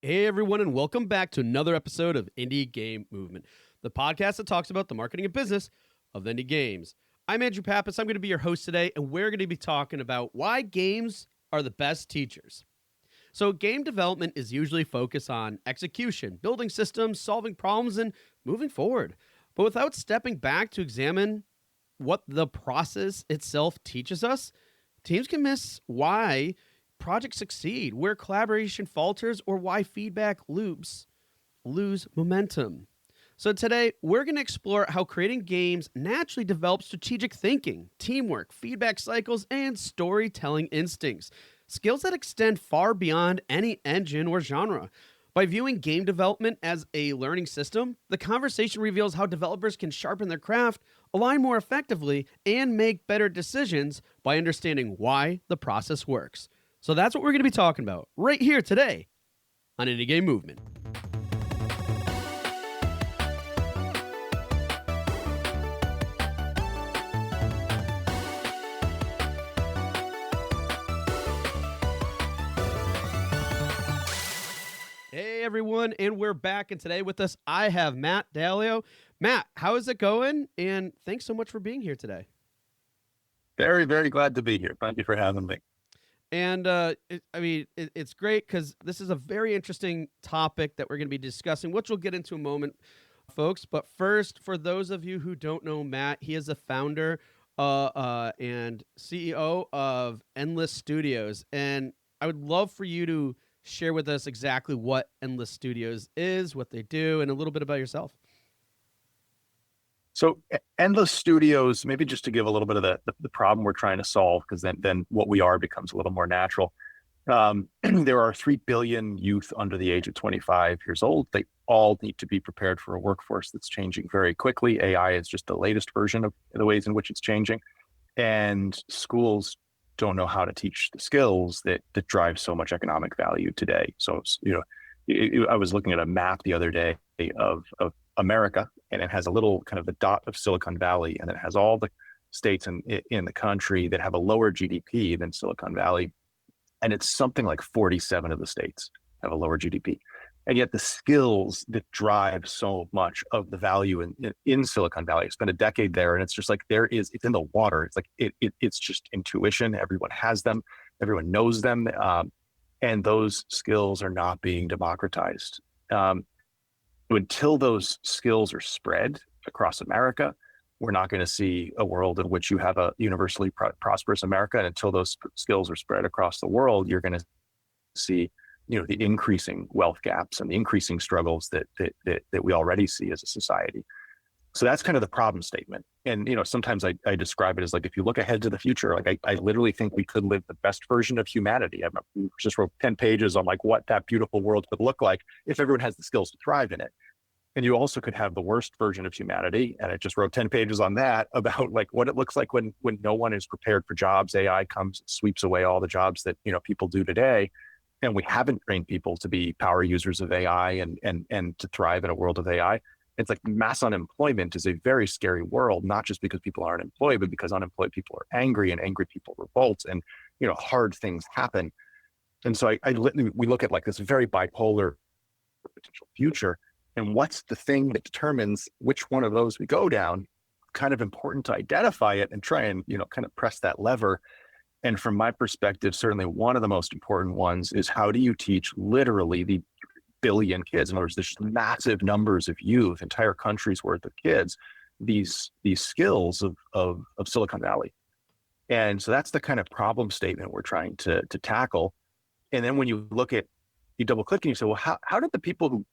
Hey everyone, and welcome back to another episode of Indie Game Movement, the podcast that talks about the marketing and business of indie games. I'm Andrew Pappas. I'm going to be your host today, and we're going to be talking about why games are the best teachers. So, game development is usually focused on execution, building systems, solving problems, and moving forward. But without stepping back to examine what the process itself teaches us, teams can miss why projects succeed, where collaboration falters, or why feedback loops lose momentum. So today, we're going to explore how creating games naturally develops strategic thinking, teamwork, feedback cycles, and storytelling instincts, skills that extend far beyond any engine or genre. By viewing game development as a learning system, the conversation reveals how developers can sharpen their craft, align more effectively, and make better decisions by understanding why the process works. So that's what we're going to be talking about right here today on Indie Game Movement. Hey everyone, and we're back. And today with us, I have Matt Dalio. Matt, how is it going? And thanks so much for being here today. Very, very glad to be here. Thank you for having me. And it's great because this is a very interesting topic that we're going to be discussing, which we'll get into in a moment, folks. But first, for those of you who don't know Matt, he is the founder and CEO of Endless Studios. And I would love for you to share with us exactly what Endless Studios is, what they do, and a little bit about yourself. So Endless Studios, maybe just to give a little bit of the problem we're trying to solve, because then what we are becomes a little more natural. There are 3 billion youth under the age of 25 years old. They all need to be prepared for a workforce that's changing very quickly. AI is just the latest version of the ways in which it's changing. And schools don't know how to teach the skills that drive so much economic value today. So, I was looking at a map the other day of America, and it has a little kind of the dot of Silicon Valley, and it has all the states in the country that have a lower GDP than Silicon Valley. And it's something like 47 of the states have a lower GDP. And yet the skills that drive so much of the value in Silicon Valley, I spent a decade there, and it's just like it's in the water. It's like it's just intuition. Everyone has them. Everyone knows them. And those skills are not being democratized. Until those skills are spread across America, we're not going to see a world in which you have a universally prosperous America. And until those skills are spread across the world, you're going to see, the increasing wealth gaps and the increasing struggles that we already see as a society. So that's kind of the problem statement. And, sometimes I describe it as like, if you look ahead to the future, like I literally think we could live the best version of humanity. I just wrote 10 pages on like what that beautiful world could look like if everyone has the skills to thrive in it. And you also could have the worst version of humanity. And I just wrote 10 pages on that about like what it looks like when no one is prepared for jobs. AI comes, sweeps away all the jobs that, people do today. And we haven't trained people to be power users of AI and to thrive in a world of AI. It's like mass unemployment is a very scary world, not just because people aren't employed, but because unemployed people are angry and angry people revolt and, hard things happen. And so we look at like this very bipolar potential future. And what's the thing that determines which one of those we go down? Kind of important to identify it and try and, kind of press that lever. And from my perspective, certainly one of the most important ones is how do you teach literally the billion kids? In other words, there's massive numbers of youth, entire countries worth of kids, these skills of Silicon Valley. And so that's the kind of problem statement we're trying to tackle. And then when you double click and you say, well, how did the people who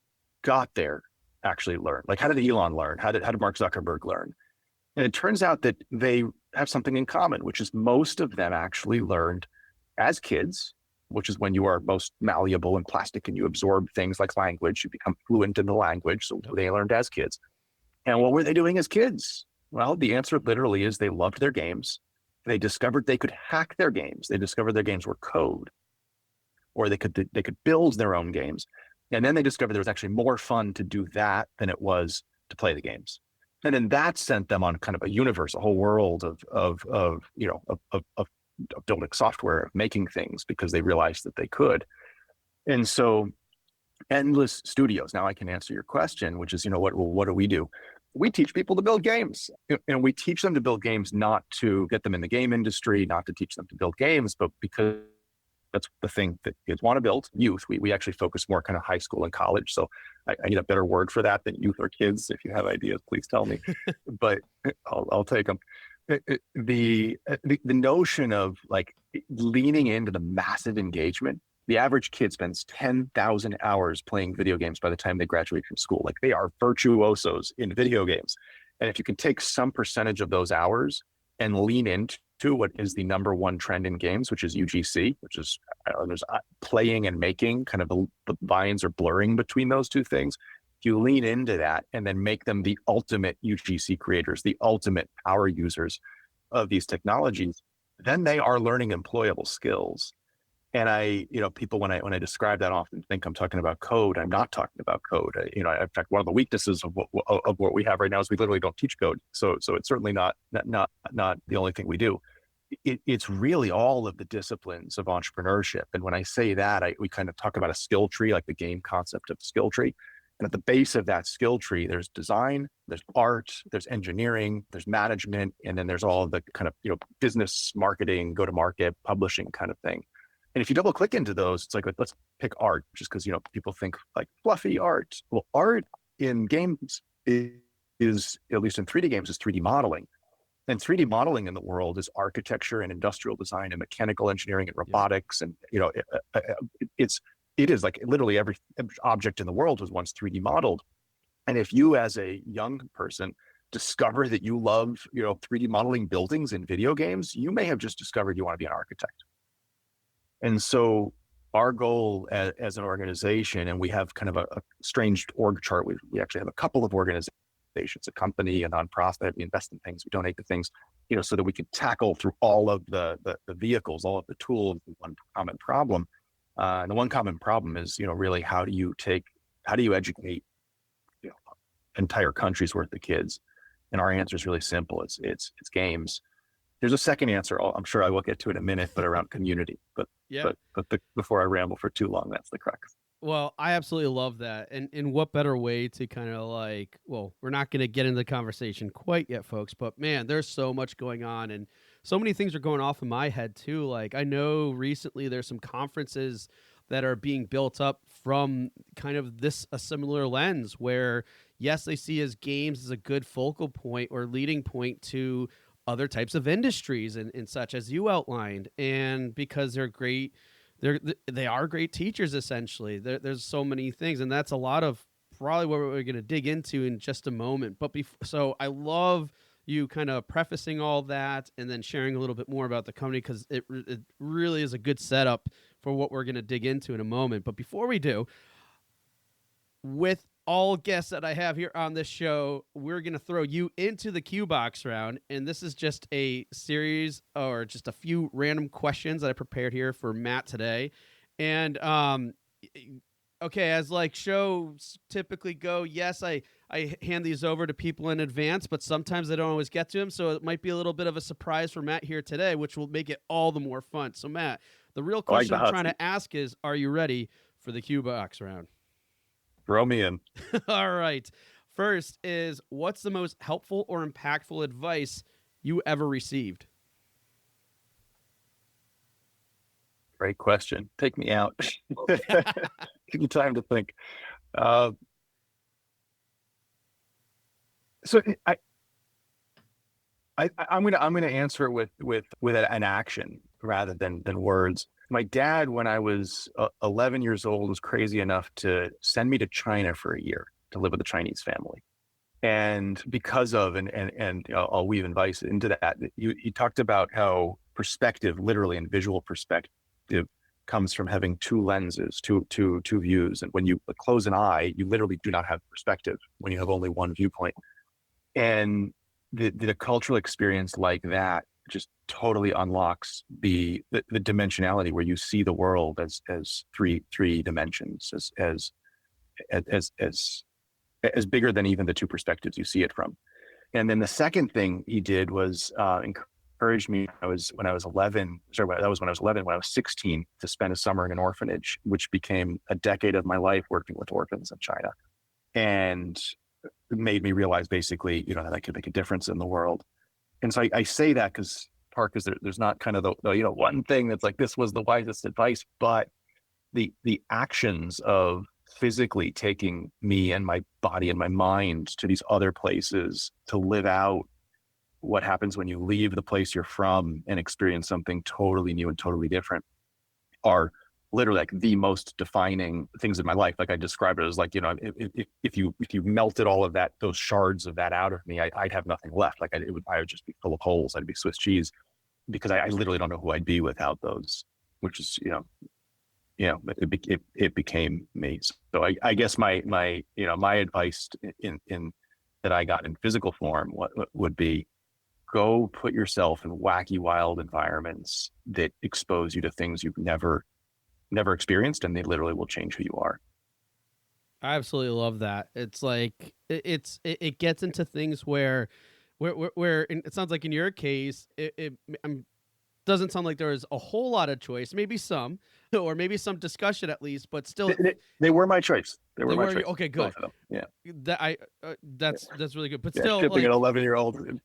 got there actually learn? Like, how did Elon learn? How did Mark Zuckerberg learn? And it turns out that they have something in common, which is most of them actually learned as kids, which is when you are most malleable and plastic and you absorb things like language, you become fluent in the language. So they learned as kids. And what were they doing as kids? Well, the answer literally is they loved their games. They discovered they could hack their games. They discovered their games were code, or they could build their own games. And then they discovered there was actually more fun to do that than it was to play the games. And then that sent them on kind of a universe, a whole world of building software, of making things, because they realized that they could. And so endless studios. Now I can answer your question, which is, what do we do? We teach people to build games, and we teach them to build games not to get them in the game industry, not to teach them to build games, but because that's the thing that kids want to build. Youth, we actually focus more kind of high school and college. So I need a better word for that than youth or kids. If you have ideas, please tell me. But I'll take them. The notion of like leaning into the massive engagement. The average kid spends 10,000 hours playing video games by the time they graduate from school. Like, they are virtuosos in video games. And if you can take some percentage of those hours and lean into what is the number one trend in games, which is UGC, which is there's playing and making, kind of the lines are blurring between those two things. If you lean into that and then make them the ultimate UGC creators, the ultimate power users of these technologies, then they are learning employable skills. And people, when I describe that, often think I'm talking about code. I'm not talking about code. In fact, one of the weaknesses of what we have right now is we literally don't teach code. So it's certainly not the only thing we do. It's really all of the disciplines of entrepreneurship. And when I say that, we kind of talk about a skill tree, like the game concept of skill tree. And at the base of that skill tree, there's design, there's art, there's engineering, there's management, and then there's all of the kind of business, marketing, go to market, publishing kind of thing. And if you double click into those, it's like, let's pick art, just because, people think like fluffy art. Well, art in games is, at least in 3D games, is 3D modeling. And 3D modeling in the world is architecture and industrial design and mechanical engineering and robotics. And, it is like literally every object in the world was once 3D modeled. And if you, as a young person, discover that you love, 3D modeling buildings in video games, you may have just discovered you want to be an architect. And so our goal as an organization, and we have kind of a strange org chart. We actually have a couple of organizations, a company, a nonprofit. We invest in things, we donate to things, so that we can tackle through all of the vehicles, all of the tools, one common problem. And the one common problem is, really, how do you educate, entire countries worth of kids? And our answer is really simple. It's games. There's a second answer. I'm sure I will get to it in a minute, but around community. But yeah. But before I ramble for too long, that's the crux. Well, I absolutely love that. And what better way to kind of like, well, we're not going to get into the conversation quite yet, folks, but man, there's so much going on and so many things are going off in my head too. Like, I know recently there's some conferences that are being built up from kind of a similar lens where, yes, they see as games as a good focal point or leading point to other types of industries and such, as you outlined. And because they're great, they are great teachers, essentially. There's so many things, and that's a lot of probably what we're going to dig into in just a moment. But so I love you kind of prefacing all that and then sharing a little bit more about the company, because it really is a good setup for what we're going to dig into in a moment. But before we do, with all guests that I have here on this show, we're going to throw you into the Q Box round. And this is just a series or just a few random questions that I prepared here for Matt today. And, okay, as like shows typically go, yes, I hand these over to people in advance, but sometimes I don't always get to them. So it might be a little bit of a surprise for Matt here today, which will make it all the more fun. So Matt, the real question I'm trying to ask is, are you ready for the Q Box round? Throw me in. All right. First is, what's the most helpful or impactful advice you ever received? Great question. Take me out. Give me time to think. So I'm gonna answer it with an action rather than words. My dad, when I was 11 years old, was crazy enough to send me to China for a year to live with a Chinese family. And because of, and I'll weave advice into that, he talked about how perspective, literally, and visual perspective comes from having two lenses, two views. And when you close an eye, you literally do not have perspective when you have only one viewpoint. And the cultural experience like that just totally unlocks the dimensionality where you see the world as three dimensions, as bigger than even the two perspectives you see it from. And then the second thing he did was encouraged me when I was 11. Sorry, that was when I was 11. When I was 16, to spend a summer in an orphanage, which became a decade of my life working with orphans in China, and it made me realize basically, that I could make a difference in the world. And so I say that because there's not kind of the one thing that's like this was the wisest advice, but the actions of physically taking me and my body and my mind to these other places to live out what happens when you leave the place you're from and experience something totally new and totally different are literally like the most defining things in my life. Like I described it as like, if you melted all of those shards of that out of me, I'd have nothing left. Like I would just be full of holes. I'd be Swiss cheese, because I literally don't know who I'd be without those, which is, it became me. So I guess my advice in that I got in physical form what would be, go put yourself in wacky, wild environments that expose you to things you've never experienced, and they literally will change who you are. I absolutely love that. It's like it gets into things where it sounds like in your case, doesn't sound like there was a whole lot of choice. Maybe some, or maybe some discussion at least, but still, they were my choice. They were my choice. Okay, good. Yeah, that's really good. But yeah, still, tipping an 11-year-old and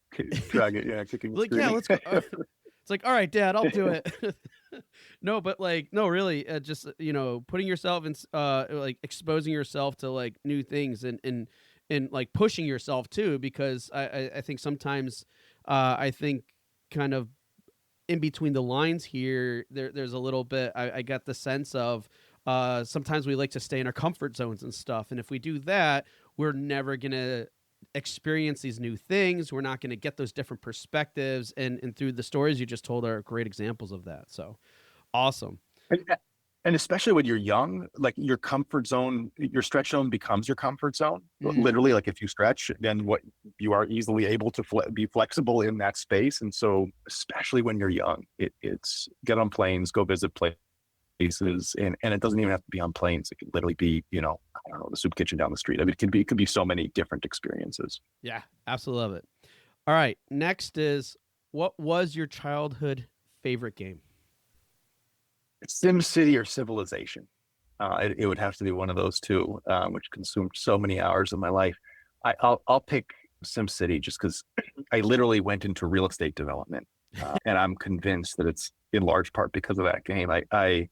drag it, kicking. Like, yeah, let's go. It's like, all right, Dad, I'll do it. No, but like, no, really, just putting yourself in, like exposing yourself to like new things and like pushing yourself too, because I think sometimes, I think kind of in between the lines here, there's a little bit. I got the sense of sometimes we like to stay in our comfort zones and stuff, and if we do that, we're never gonna experience these new things. We're not going to get those different perspectives, and through the stories you just told are great examples of that. So awesome. And especially when you're young, like your comfort zone, your stretch zone becomes your comfort zone. Literally, like if you stretch, then what you are easily able to be flexible in that space. And so, especially when you're young, it's get on planes, go visit places, and it doesn't even have to be on planes. It could literally be, I don't know, the soup kitchen down the street. I mean, it could be so many different experiences. Yeah, absolutely love it. All right, next is, what was your childhood favorite game? SimCity or Civilization. It would have to be one of those two, which consumed so many hours of my life. I'll pick SimCity just because I literally went into real estate development, and I'm convinced that it's in large part because of that game. And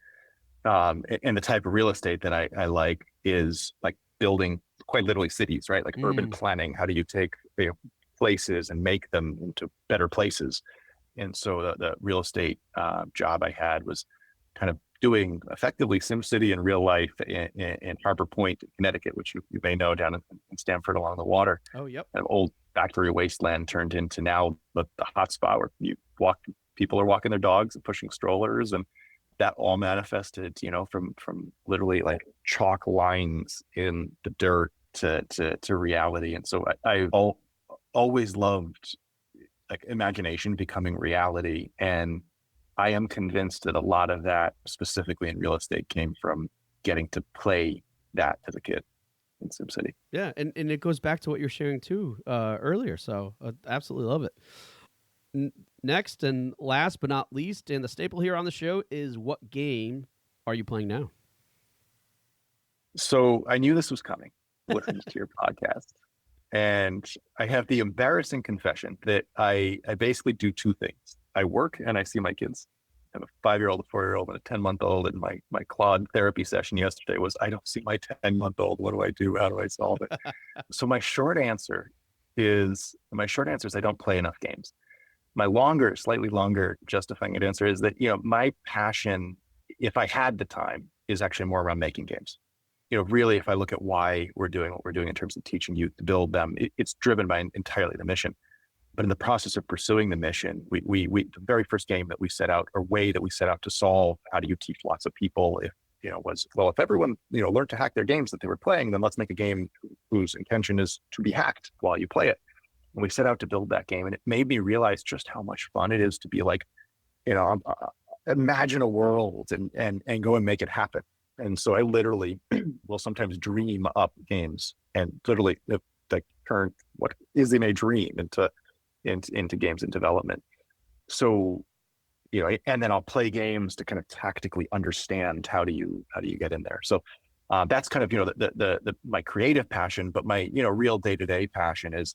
the type of real estate that I like is like building quite literally cities, right? Like urban planning. How do you take places and make them into better places? And so the real estate job I had was kind of doing effectively SimCity in real life in Harbor Point, Connecticut, which you may know, down in Stamford along the water. Oh, yep. An old factory wasteland turned into now the hot spot where people are walking their dogs and pushing strollers, and that all manifested, from literally like chalk lines in the dirt to reality. And so I always loved like imagination becoming reality, and I am convinced that a lot of that, specifically in real estate, came from getting to play that as a kid in SimCity. Yeah, and it goes back to what you're sharing too earlier. So absolutely love it. Next and last but not least, and the staple here on the show, is, what game are you playing now? So I knew this was coming listening to your podcast. And I have the embarrassing confession that I basically do two things. I work and I see my kids. I have a 5-year-old, a 4-year-old, and a 10-month-old. And my Claude therapy session yesterday was, I don't see my 10-month-old. What do I do? How do I solve it? So my short answer is I don't play enough games. My slightly longer justifying it answer is that, my passion, if I had the time, is actually more around making games. Really, if I look at why we're doing what we're doing in terms of teaching youth to build them, it's driven by entirely the mission. But in the process of pursuing the mission, we the very first game that we set out, or way that we set out to solve, how do you teach lots of people, if everyone, learned to hack their games that they were playing, then let's make a game whose intention is to be hacked while you play it. And we set out to build that game, and it made me realize just how much fun it is to be like, imagine a world and go and make it happen. And so I literally will sometimes dream up games, and literally turn what is in a dream into games in development. So, and then I'll play games to kind of tactically understand how do you get in there. So that's kind of, the my creative passion, but my, real day-to-day passion is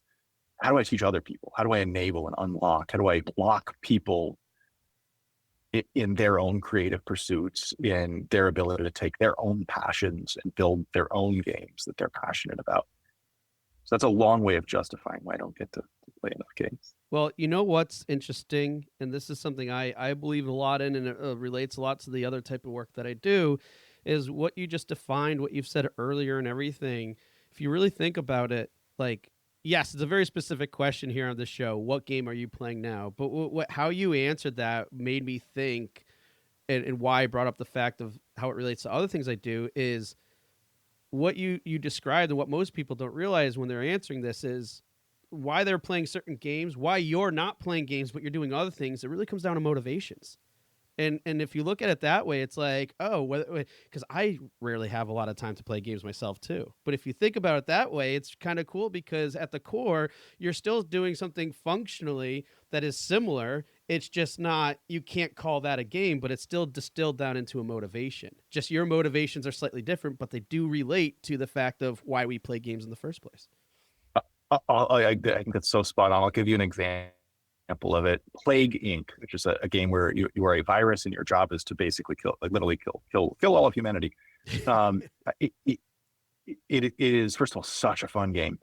how do I teach other people? How do I enable and unlock? How do I block people in their own creative pursuits, in their ability to take their own passions and build their own games that they're passionate about? So that's a long way of justifying why I don't get to play enough games. Well, you know what's interesting, and this is something I believe a lot in, and it relates a lot to the other type of work that I do, is what you just defined, what you've said earlier, and everything. If you really think about it, like, yes, it's a very specific question here on the show. What game are you playing now? But how you answered that made me think, and why I brought up the fact of how it relates to other things I do is what you described, and what most people don't realize when they're answering this is why they're playing certain games, why you're not playing games, but you're doing other things. It really comes down to motivations. And if you look at it that way, it's like, oh, because I rarely have a lot of time to play games myself too. But if you think about it that way, it's kind of cool because at the core, you're still doing something functionally that is similar. It's just not, you can't call that a game, but it's still distilled down into a motivation. Just your motivations are slightly different, but they do relate to the fact of why we play games in the first place. I think that's so spot on. I'll give you an example of it. Plague Inc., which is a game where you are a virus and your job is to basically kill, like literally kill all of humanity. Um, it, it, it is, first of all, such a fun game.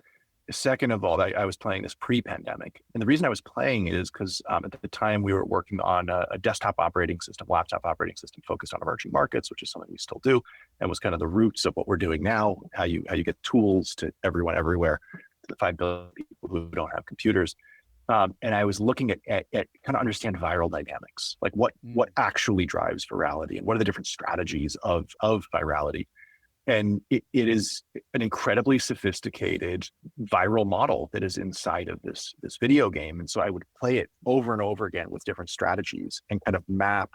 Second of all, I was playing this pre-pandemic, and the reason I was playing it is because at the time we were working on a desktop operating system, laptop operating system focused on emerging markets, which is something we still do, and was kind of the roots of what we're doing now. How you get tools to everyone everywhere, to the 5 billion people who don't have computers. And I was looking at kind of understand viral dynamics, like what actually drives virality and what are the different strategies of virality. And it is an incredibly sophisticated viral model that is inside of this video game. And so I would play it over and over again with different strategies and kind of map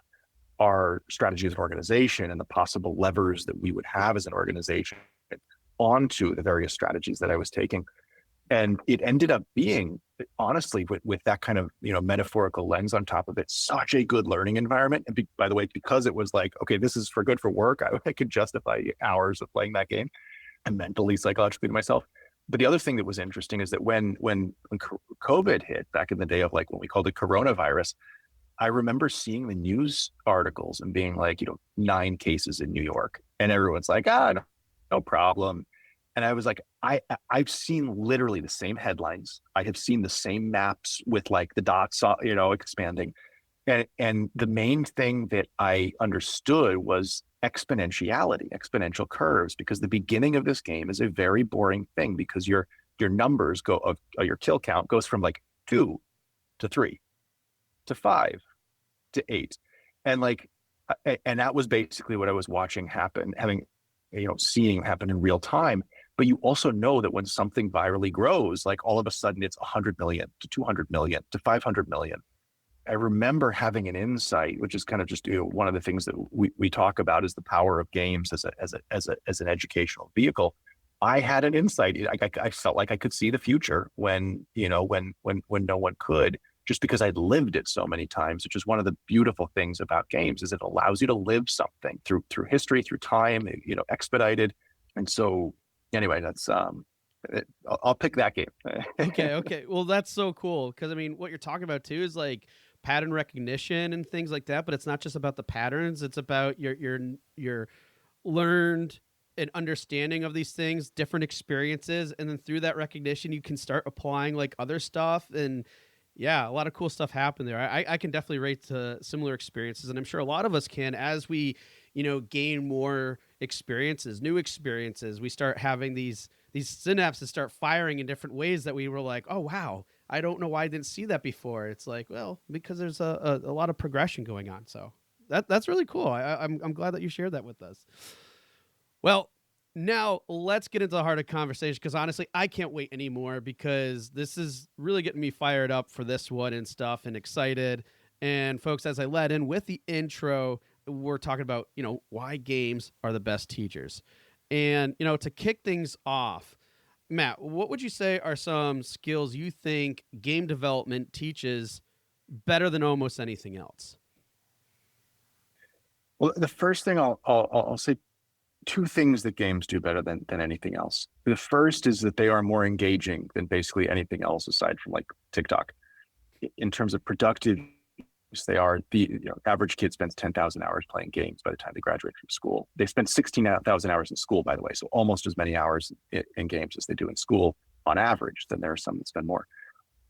our strategy as an organization and the possible levers that we would have as an organization onto the various strategies that I was taking. And it ended up being, honestly, with that kind of metaphorical lens on top of it, such a good learning environment. And by the way, because it was like, okay, this is for good for work, I could justify hours of playing that game and mentally, psychologically to myself. But the other thing that was interesting is that when COVID hit back in the day of like when we called it coronavirus, I remember seeing the news articles and being like, 9 cases in New York, and everyone's like, no problem. And I was like, I've seen literally the same headlines. I have seen the same maps with like the dots, expanding. And the main thing that I understood was exponential curves, because the beginning of this game is a very boring thing because your numbers your kill count goes from like 2 to 3 to 5 to 8. And like, and that was basically what I was watching happen, seeing happen in real time. But you also know that when something virally grows, like all of a sudden it's 100 million to 200 million to 500 million. I remember having an insight, which is kind of just one of the things that we talk about is the power of games as an educational vehicle. I had an insight. I felt like I could see the future when no one could, just because I'd lived it so many times, which is one of the beautiful things about games, is it allows you to live something through history, through time, expedited. And so anyway, that's I'll pick that game. Okay. Well, that's so cool because I mean, what you're talking about too is like pattern recognition and things like that. But it's not just about the patterns; it's about your learned and understanding of these things, different experiences, and then through that recognition, you can start applying like other stuff. And yeah, a lot of cool stuff happened there. I can definitely rate to similar experiences, and I'm sure a lot of us can as we gain more experiences, new experiences. We start having these synapses start firing in different ways that we were like, oh wow, I don't know why I didn't see that before. It's like, well, because there's a lot of progression going on. So that's really cool. I'm glad that you shared that with us. Well, now let's get into the heart of conversation because honestly, I can't wait anymore because this is really getting me fired up for this one and stuff and excited. And folks, as I led in with the intro, we're talking about, why games are the best teachers. And, to kick things off, Matt, what would you say are some skills you think game development teaches better than almost anything else? Well, the first thing I'll say two things that games do better than anything else. The first is that they are more engaging than basically anything else aside from like TikTok. In terms of productive use, they are the average kid spends 10,000 hours playing games by the time they graduate from school. They spend 16,000 hours in school, by the way, so almost as many hours in games as they do in school on average. Then there are some that spend more.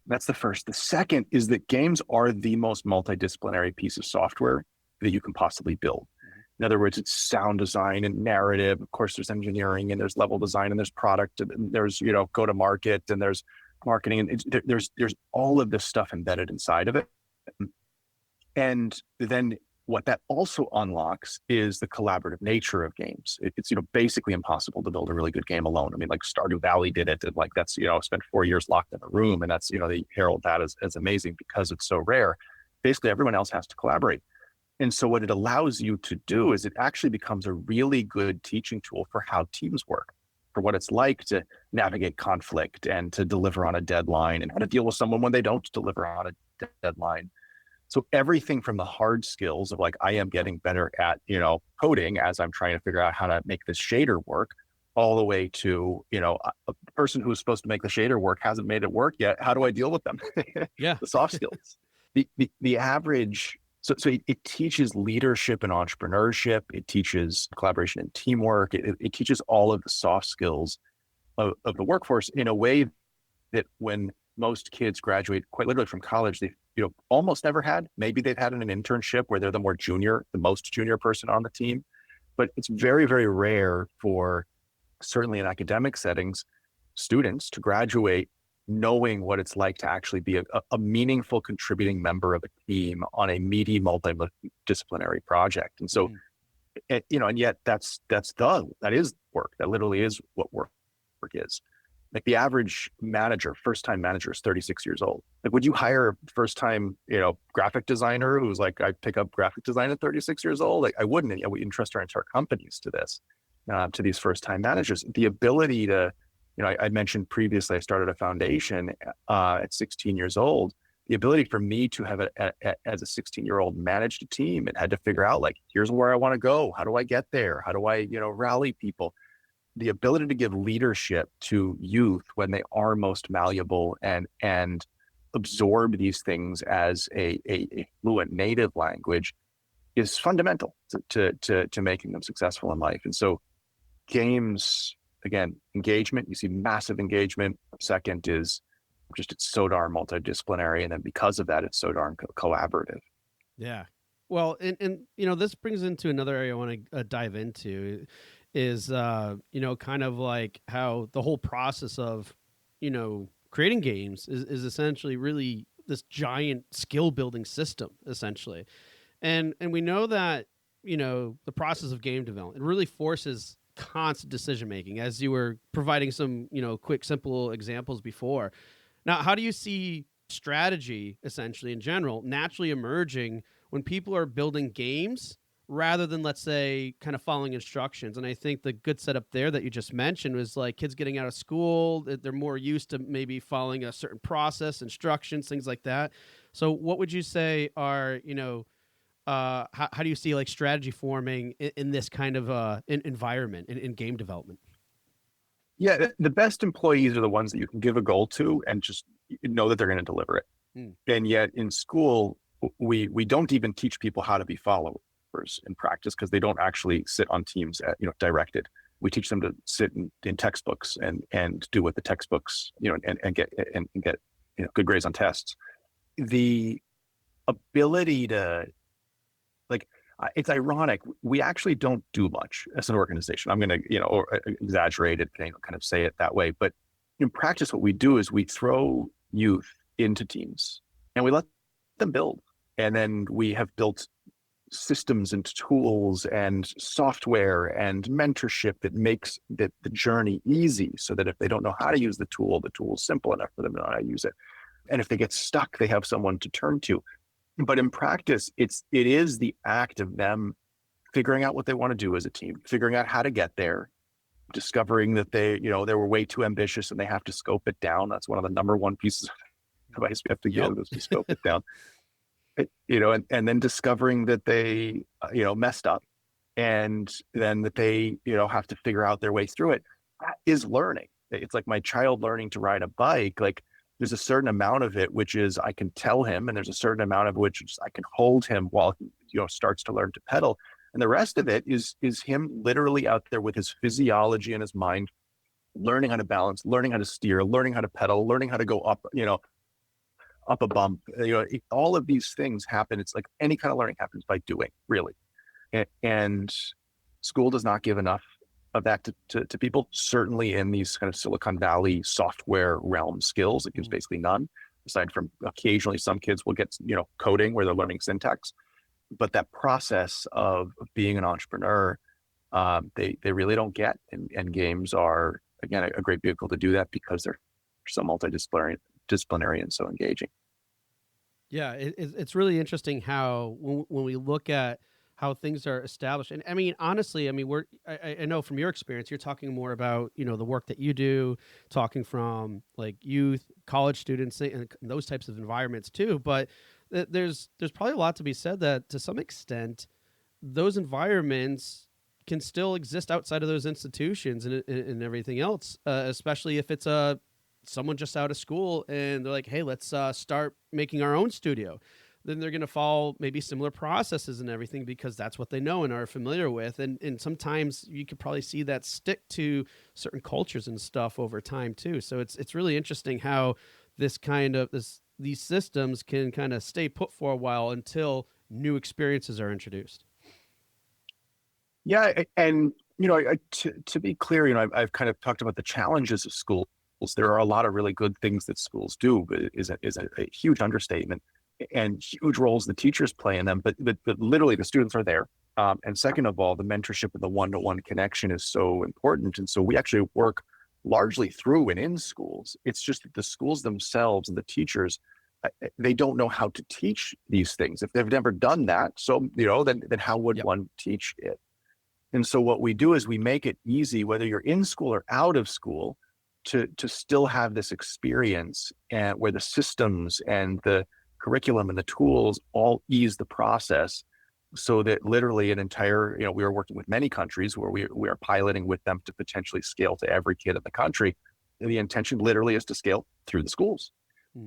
That's the first. The second is that games are the most multidisciplinary piece of software that you can possibly build. In other words, it's sound design and narrative. Of course, there's engineering and there's level design and there's product and there's go to market and there's marketing and there's all of this stuff embedded inside of it. And then what that also unlocks is the collaborative nature of games. It's basically impossible to build a really good game alone. I mean, like Stardew Valley did it, and like that's spent 4 years locked in a room, and that's they herald that as amazing because it's so rare. Basically, everyone else has to collaborate. And so what it allows you to do is it actually becomes a really good teaching tool for how teams work, for what it's like to navigate conflict and to deliver on a deadline and how to deal with someone when they don't deliver on a deadline. So everything from the hard skills of like, I am getting better at, coding as I'm trying to figure out how to make this shader work, all the way to, a person who's supposed to make the shader work hasn't made it work yet. How do I deal with them? Yeah. The soft skills. The average. So it teaches leadership and entrepreneurship. It teaches collaboration and teamwork. It teaches all of the soft skills of the workforce in a way that when most kids graduate quite literally from college, they almost never had. Maybe they've had an internship where they're the most junior person on the team. But it's very, very rare for, certainly in academic settings, students to graduate knowing what it's like to actually be a meaningful contributing member of a team on a meaty multidisciplinary project. And so, and yet that is work. That literally is what work is. Like the average manager, first-time manager is 36 years old. Like, would you hire a first-time, graphic designer who's like, I pick up graphic design at 36 years old? Like, I wouldn't. And yet we entrust our entire companies to this, to these first-time managers. The ability to, I mentioned previously, I started a foundation at 16 years old. The ability for me to have as a 16-year-old managed a team and had to figure out like, here's where I want to go. How do I get there? How do I, rally people? The ability to give leadership to youth when they are most malleable and absorb these things as a fluent native language is fundamental to making them successful in life. And so games, again, engagement, you see massive engagement. Second is just it's so darn multidisciplinary. And then because of that, it's so darn collaborative. Yeah. Well, and this brings into another area I want to dive into is, kind of like how the whole process of, creating games is essentially really this giant skill building system, essentially. And we know that, the process of game development, it really forces constant decision making, as you were providing some, quick, simple examples before. Now, how do you see strategy, essentially, in general, naturally emerging when people are building games rather than, let's say, kind of following instructions? And I think the good setup there that you just mentioned was like kids getting out of school, they're more used to maybe following a certain process, instructions, things like that. So what would you say are, how do you see like strategy forming in this kind of environment in game development? Yeah, the best employees are the ones that you can give a goal to and just know that they're going to deliver it. And yet in school, we don't even teach people how to be followers in practice because they don't actually sit on teams directed. We teach them to sit in textbooks and do what the textbooks and get good grades on tests. The ability to it's ironic. We actually don't do much as an organization. I'm going to exaggerate it, kind of say it that way. But in practice, what we do is we throw youth into teams and we let them build. And then we have built systems and tools and software and mentorship that makes the journey easy so that if they don't know how to use the tool is simple enough for them to know how to use it. And if they get stuck, they have someone to turn to. But in practice, it is the act of them figuring out what they want to do as a team, figuring out how to get there, discovering that they were way too ambitious and they have to scope it down. That's one of the number one pieces of advice we have to give is to scope it down. and then discovering that they, messed up, and then that they, have to figure out their way through it. That is learning. It's like my child learning to ride a bike. Like there's a certain amount of it, which is I can tell him, and there's a certain amount of which is I can hold him while he, starts to learn to pedal. And the rest of it is him literally out there with his physiology and his mind, learning how to balance, learning how to steer, learning how to pedal, learning how to go up, up a bump. All of these things happen. It's like any kind of learning happens by doing, really. And school does not give enough of that to people. Certainly in these kind of Silicon Valley software realm skills, it gives basically none, aside from occasionally some kids will get, coding where they're learning syntax. But that process of being an entrepreneur, they really don't get. And games are, again, a great vehicle to do that because they're so multidisciplinary and so engaging. Yeah, it's really interesting how when we look at how things are established, and I mean, honestly, I mean, I know from your experience, you're talking more about the work that you do, talking from like youth, college students, and those types of environments too. But there's probably a lot to be said that to some extent, those environments can still exist outside of those institutions and everything else, especially if it's someone just out of school and they're like, hey, let's start making our own studio. Then they're going to follow maybe similar processes and everything because that's what they know and are familiar with. And sometimes you could probably see that stick to certain cultures and stuff over time too. So it's really interesting how these systems can kind of stay put for a while until new experiences are introduced. Yeah, and to be clear, I've kind of talked about the challenges of schools. There are a lot of really good things that schools do, but it is a huge understatement, and huge roles the teachers play in them. But literally, the students are there. And second of all, the mentorship and the one-to-one connection is so important. And so we actually work largely through and in schools. It's just that the schools themselves and the teachers, they don't know how to teach these things. If they've never done that, so then how would one teach it? And so what we do is we make it easy, whether you're in school or out of school, to still have this experience, and where the systems and the curriculum and the tools all ease the process, so that literally an entire, we are working with many countries where we are piloting with them to potentially scale to every kid in the country. And the intention literally is to scale through the schools.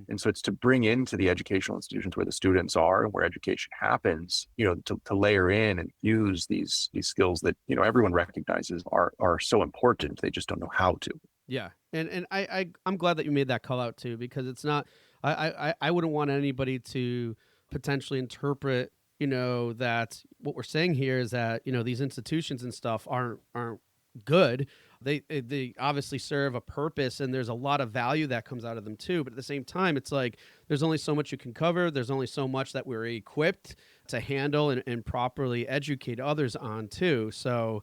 And so it's to bring into the educational institutions where the students are and where education happens, to layer in and use these skills that, everyone recognizes are so important. They just don't know how to. Yeah. And I'm glad that you made that call out too, because it's not, I wouldn't want anybody to potentially interpret, that what we're saying here is that, these institutions and stuff aren't good. They obviously serve a purpose, and there's a lot of value that comes out of them too. But at the same time, it's like there's only so much you can cover. There's only so much that we're equipped to handle and properly educate others on too. So,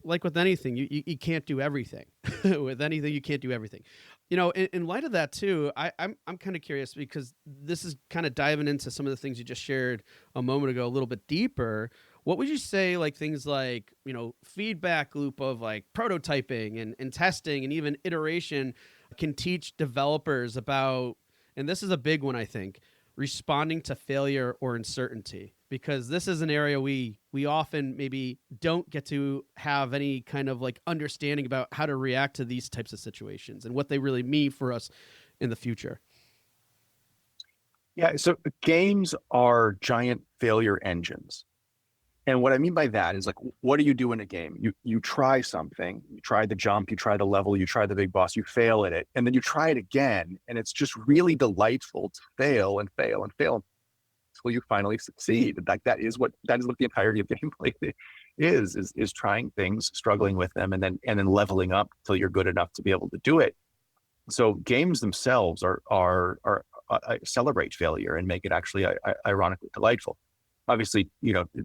like with anything, you can't do everything. With anything, you can't do everything. In light of that too, I'm kind of curious, because this is kind of diving into some of the things you just shared a moment ago a little bit deeper. What would you say, like things like, feedback loop of like prototyping and testing and even iteration can teach developers about, and this is a big one, I think, responding to failure or uncertainty, because this is an area we often maybe don't get to have any kind of like understanding about how to react to these types of situations and what they really mean for us in the future. Yeah, so games are giant failure engines. And what I mean by that is, like, what do you do in a game? You try something, you try the jump, you try the level, you try the big boss, you fail at it, and then you try it again, and it's just really delightful to fail and fail and fail until you finally succeed. Like that is what the entirety of gameplay is trying things, struggling with them, and then leveling up until you're good enough to be able to do it. So games themselves are celebrate failure and make it actually ironically delightful. Obviously,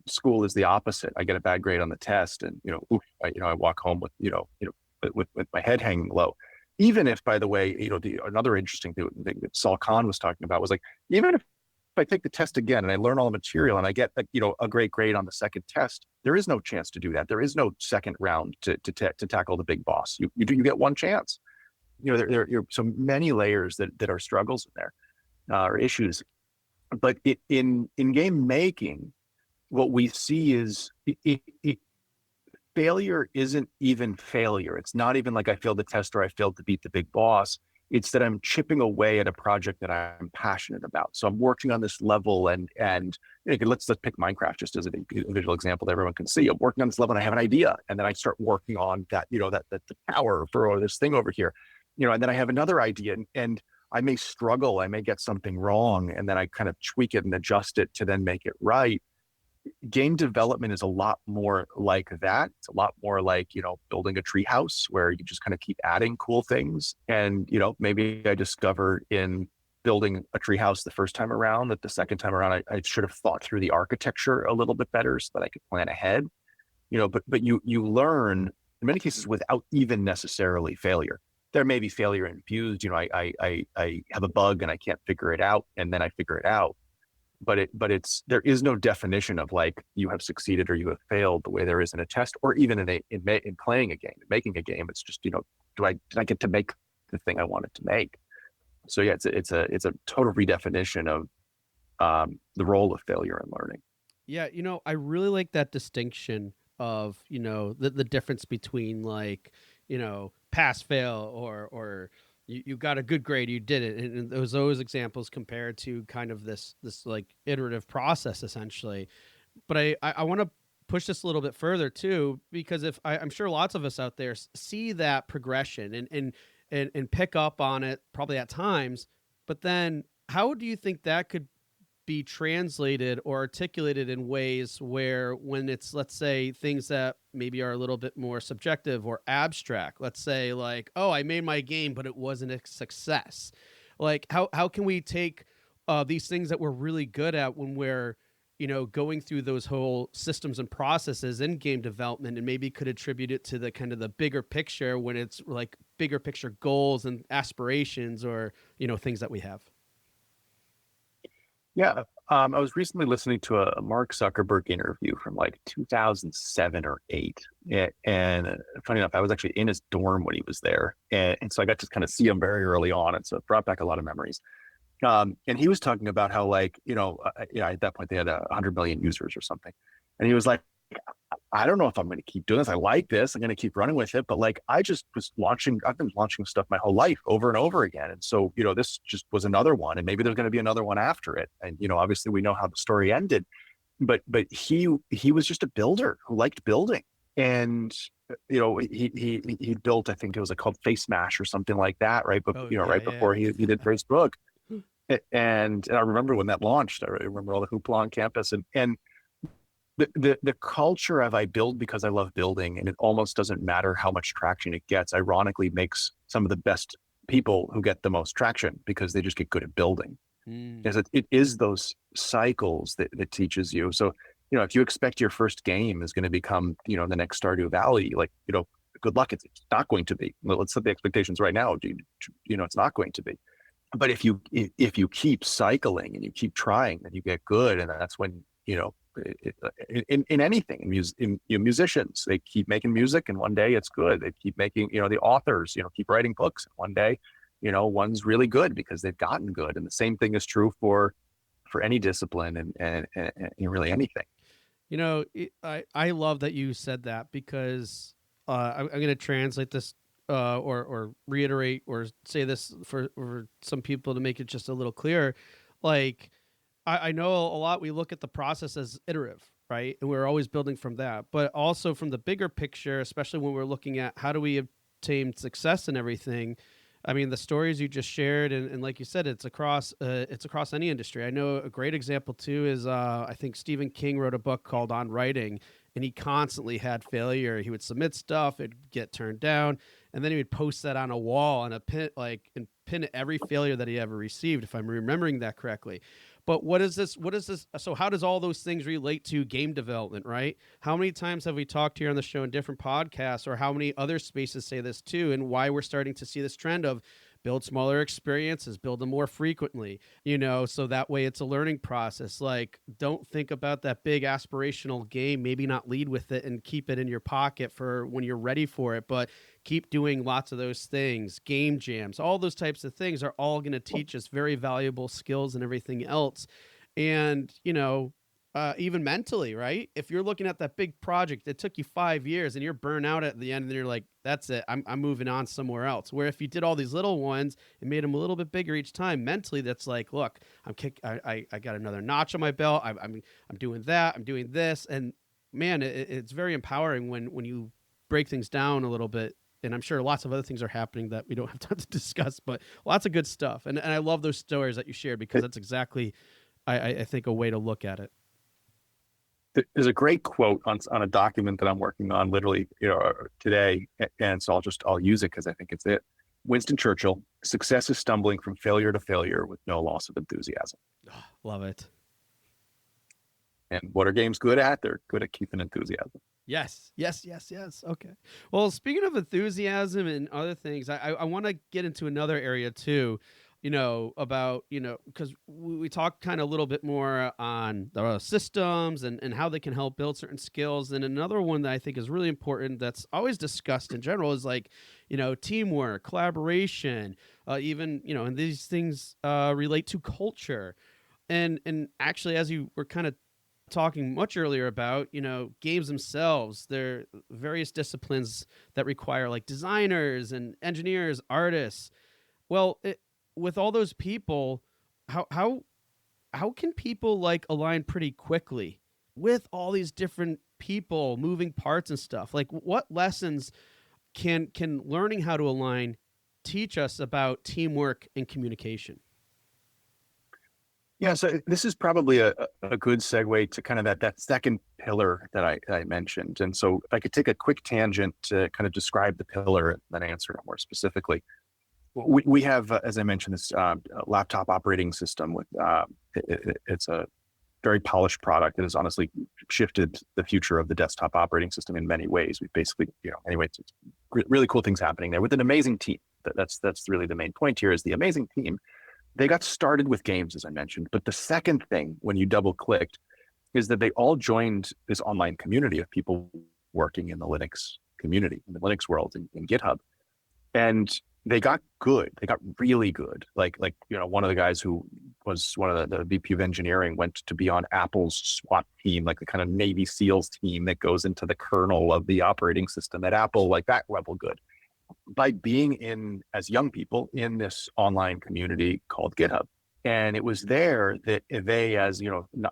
school is the opposite. I get a bad grade on the test, and I walk home with with my head hanging low. Even if, by the way, another interesting thing that Saul Kahn was talking about was like, even if I take the test again and I learn all the material and I get a great grade on the second test, there is no chance to do that. There is no second round to tackle the big boss. You get one chance. There are so many layers that are struggles in there, or issues. But in game making, what we see is failure isn't even failure. It's not even like I failed the test or I failed to beat the big boss. It's that I'm chipping away at a project that I'm passionate about. So I'm working on this level, and let's pick Minecraft just as a visual example that everyone can see. I'm working on this level and I have an idea, and then I start working on that, that the tower for this thing over here, and then I have another idea, and I may struggle, I may get something wrong, and then I kind of tweak it and adjust it to then make it right. Game development is a lot more like that. It's a lot more like, building a tree house where you just kind of keep adding cool things. And, maybe I discover in building a tree house the first time around that the second time around, I should have thought through the architecture a little bit better so that I could plan ahead, but you learn in many cases without even necessarily failure. There may be failure infused. I have a bug and I can't figure it out, and then I figure it out, but there is no definition of like you have succeeded or you have failed the way there is in a test, or even in playing a game, making a game. It's just, did I get to make the thing I wanted to make? So yeah, it's a total redefinition of the role of failure in learning. Yeah, I really like that distinction of, the difference between like, pass fail or you got a good grade, you did it. And those examples compared to kind of this like iterative process essentially. But I want to push this a little bit further too, because if I'm sure lots of us out there see that progression and pick up on it probably at times, but then how do you think that could be translated or articulated in ways where when it's, let's say, things that maybe are a little bit more subjective or abstract, let's say like, oh, I made my game but it wasn't a success, like how can we take these things that we're really good at when we're going through those whole systems and processes in game development, and maybe could attribute it to the kind of the bigger picture when it's like bigger picture goals and aspirations or things that we have. Yeah. I was recently listening to a Mark Zuckerberg interview from like 2007 or eight. And funny enough, I was actually in his dorm when he was there. And so I got to kind of see him very early on. And so it brought back a lot of memories. And he was talking about how, like, at that point they had 100 million users or something. And he was like, I don't know if I'm going to keep doing this. I like this. I'm going to keep running with it. But like, I've been launching stuff my whole life over and over again. And so, this just was another one, and maybe there's going to be another one after it. And, obviously we know how the story ended, but he was just a builder who liked building. And, he built, I think it was called Face Mash or something like that. Right. But, Oh right before he did Facebook. And I remember when that launched, I remember all the hoopla on campus, and the culture of I build because I love building, and it almost doesn't matter how much traction it gets, ironically makes some of the best people who get the most traction because they just get good at building. Mm. Because it is those cycles that teaches you. So, if you expect your first game is going to become, the next Stardew Valley, like, good luck. It's not going to be. Let's set the expectations right now. It's not going to be. But if you keep cycling and you keep trying, then you get good, and that's when in anything musicians, they keep making music and one day it's good. They keep making, the authors, keep writing books, and one day, one's really good because they've gotten good. And the same thing is true for any discipline and really anything. I love that you said that because I'm going to translate this or reiterate or say this for some people to make it just a little clearer. Like, I know a lot, we look at the process as iterative, right? And we're always building from that. But also from the bigger picture, especially when we're looking at how do we obtain success and everything. I mean, the stories you just shared, and like you said, it's across any industry. I know a great example too is I think Stephen King wrote a book called On Writing, and he constantly had failure. He would submit stuff, it'd get turned down, and then he would post that on a wall and and pin every failure that he ever received, if I'm remembering that correctly. But what is this? What is this? So how does all those things relate to game development, right? How many times have we talked here on the show in different podcasts, or how many other spaces say this too, and why we're starting to see this trend of build smaller experiences, build them more frequently, so that way it's a learning process. Like, don't think about that big aspirational game, maybe not lead with it and keep it in your pocket for when you're ready for it, but keep doing lots of those things. Game jams, all those types of things are all going to teach us very valuable skills and everything else. And, even mentally, right? If you're looking at that big project that took you 5 years and you're burnt out at the end, and then you're like, that's it, I'm moving on somewhere else. Where if you did all these little ones and made them a little bit bigger each time, mentally, that's like, look, I got another notch on my belt. I'm doing that. I'm doing this. And man, it's very empowering when you break things down a little bit. And I'm sure lots of other things are happening that we don't have time to discuss, but lots of good stuff. And I love those stories that you shared, because that's exactly, I think, a way to look at it. There's a great quote on a document that I'm working on literally, today. And so I'll use it because I think it's it. Winston Churchill: success is stumbling from failure to failure with no loss of enthusiasm. Oh, love it. And what are games good at? They're good at keeping enthusiasm. Yes. Okay. Well, speaking of enthusiasm and other things, I want to get into another area too, about, because we talked kind of a little bit more on the systems and how they can help build certain skills. And another one that I think is really important that's always discussed in general is like, teamwork, collaboration, even, and these things relate to culture. And actually, as you were kind of talking much earlier about, games themselves, they're various disciplines that require like designers and engineers, artists. Well, with all those people, how can people like align pretty quickly with all these different people, moving parts and stuff? Like, what lessons can learning how to align teach us about teamwork and communication? Yeah, so this is probably a good segue to kind of that second pillar that I mentioned. And so if I could take a quick tangent to kind of describe the pillar and then answer it more specifically. We have, as I mentioned, this laptop operating system with it's a very polished product that has honestly shifted the future of the desktop operating system in many ways. We've basically, anyway, it's really cool things happening there with an amazing team. That's really the main point here, is the amazing team. They got started with games, as I mentioned, but the second thing, when you double clicked, is that they all joined this online community of people working in the Linux community, in the Linux world, in GitHub. And they got good. They got really good. Like one of the guys who was one of the VP of engineering went to be on Apple's SWAT team, like the kind of Navy SEALs team that goes into the kernel of the operating system at Apple, like that level good, by being in, as young people, in this online community called GitHub. And it was there that they, as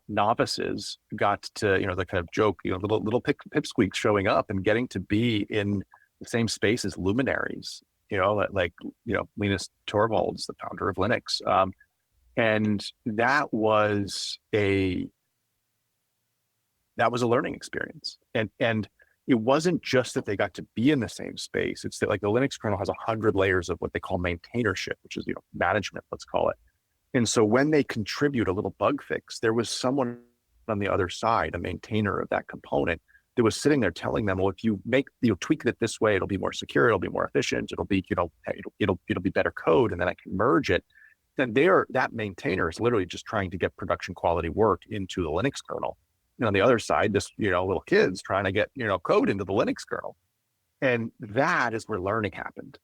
novices, got to, the kind of joke, little pipsqueaks showing up and getting to be in the same space as luminaries, Linus Torvalds, the founder of Linux. And that was a learning experience. And it wasn't just that they got to be in the same space. It's that, like, the Linux kernel has 100 layers of what they call maintainership, which is, management, let's call it. And so when they contribute a little bug fix, there was someone on the other side, a maintainer of that component, that was sitting there telling them, well, if you tweak it this way, it'll be more secure, it'll be more efficient, it'll be, it'll be better code, and then I can merge it. Then that maintainer is literally just trying to get production quality work into the Linux kernel. And on the other side, this, little kids trying to get, code into the Linux kernel. And that is where learning happened.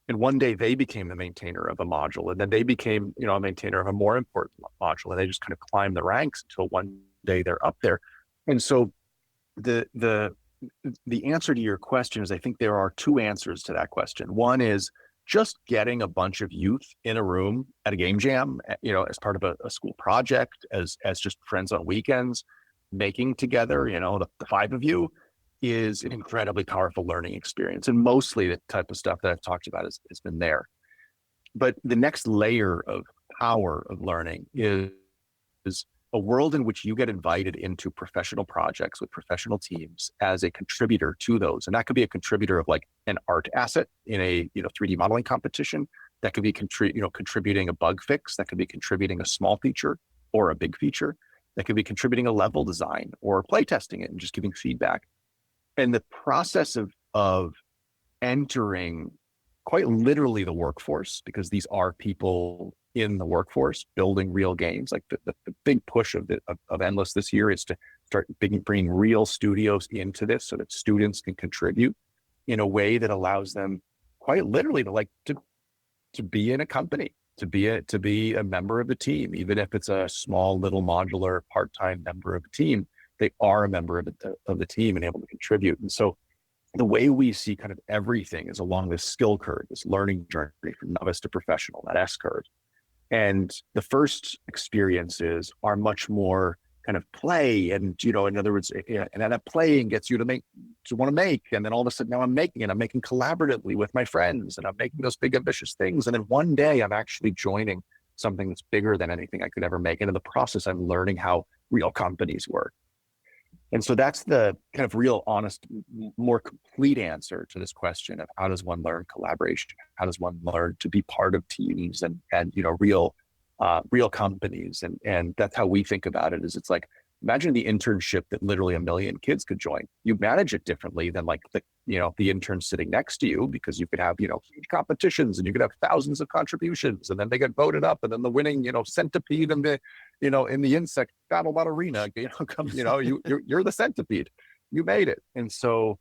And one day they became the maintainer of a module, and then they became, a maintainer of a more important module, and they just kind of climbed the ranks until one day they're up there. And so the answer to your question is, I think there are two answers to that question. One is just getting a bunch of youth in a room at a game jam, as part of a school project, as just friends on weekends, making together, the five of you, is an incredibly powerful learning experience. And mostly the type of stuff that I've talked about has been there. But the next layer of power of learning is a world in which you get invited into professional projects with professional teams as a contributor to those. And that could be a contributor of like an art asset in a 3D modeling competition. That could be contributing a bug fix. That could be contributing a small feature or a big feature. That could be contributing a level design or playtesting it and just giving feedback. And the process of entering quite literally the workforce, because these are people in the workforce building real games. Like the big push of Endless this year is to start bringing real studios into this so that students can contribute in a way that allows them quite literally to be in a company, to be a member of the team, even if it's a small little modular part-time member of the team. They are a member of the team and able to contribute. And so the way we see kind of everything is along this skill curve, this learning journey from novice to professional, that S curve. And the first experiences are much more kind of play. And, in other words, and then that playing gets you to want to make. And then all of a sudden now I'm making collaboratively with my friends, and I'm making those big ambitious things. And then one day I'm actually joining something that's bigger than anything I could ever make. And in the process, I'm learning how real companies work. And so that's the kind of real, honest, more complete answer to this question of how does one learn collaboration? How does one learn to be part of teams and real companies? And that's how we think about it. Is it's like, imagine the internship that literally 1 million kids could join. You manage it differently than like the intern sitting next to you, because you could have huge competitions and you could have thousands of contributions, and then they get voted up, and then the winning centipede in the in the insect battle arena comes, you're the centipede, you made it. And so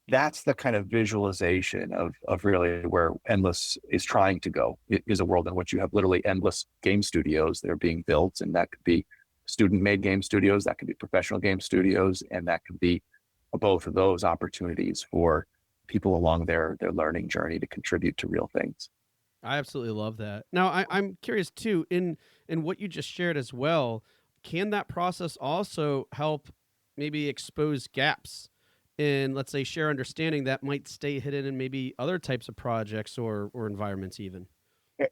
that's the kind of visualization of really where Endless is trying to go. It is a world in which you have literally endless game studios that are being built, and that could be student-made game studios, that could be professional game studios, and that could be both of those opportunities for people along their learning journey to contribute to real things. I absolutely love that. Now, I'm curious too, in what you just shared as well, can that process also help maybe expose gaps in, let's say, share understanding that might stay hidden in maybe other types of projects or environments even?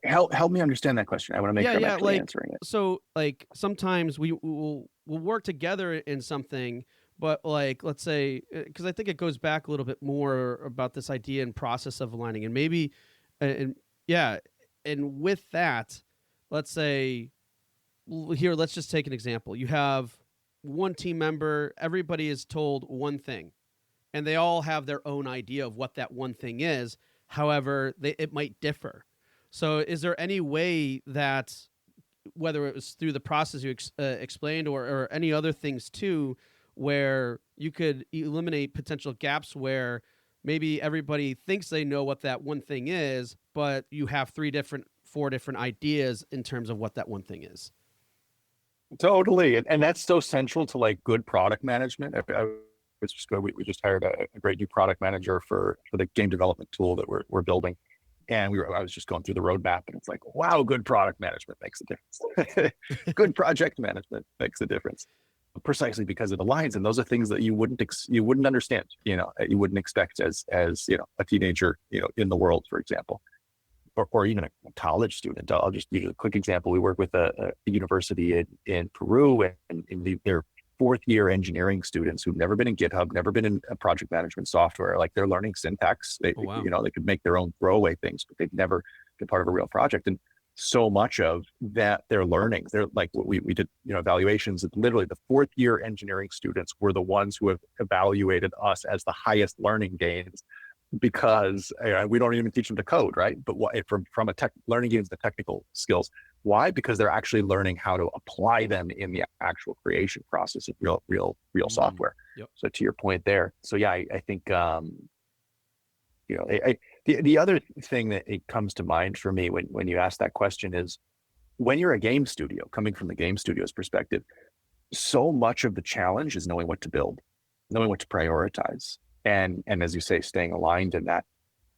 Help me understand that question. I want to make sure I'm actually answering it. So like sometimes we'll work together in something, but like, let's say, because I think it goes back a little bit more about this idea and process of aligning, and maybe, and with that, let's say here, let's just take an example. You have one team member, everybody is told one thing, and they all have their own idea of what that one thing is. However, it might differ. So is there any way that, whether it was through the process you explained or any other things too, where you could eliminate potential gaps where maybe everybody thinks they know what that one thing is, but you have 4 different ideas in terms of what that one thing is? Totally. And that's so central to like good product management. We just hired a great new product manager for the game development tool that we're building. And I was just going through the roadmap, and it's like, wow, good product management makes a difference. Good project management makes a difference, precisely because it aligns. And those are things that you wouldn't understand, you wouldn't expect as a teenager, in the world, for example, or even a college student. I'll just give you a quick example. We work with a university in Peru, and they're 4th-year engineering students who've never been in GitHub, never been in project management software. Like, they're learning syntax. They, wow. They could make their own throwaway things, but they've never been part of a real project. And so much of that they're learning, they're like, we did, evaluations. Literally, the 4th-year engineering students were the ones who have evaluated us as the highest learning gains, because we don't even teach them to code, right? But from a learning gains, the technical skills. Why? Because they're actually learning how to apply them in the actual creation process of real software. Yep. So to your point there. So yeah, I think the other thing that it comes to mind for me when you ask that question is, when you're a game studio, coming from the game studio's perspective, so much of the challenge is knowing what to build, knowing what to prioritize, and as you say, staying aligned in that.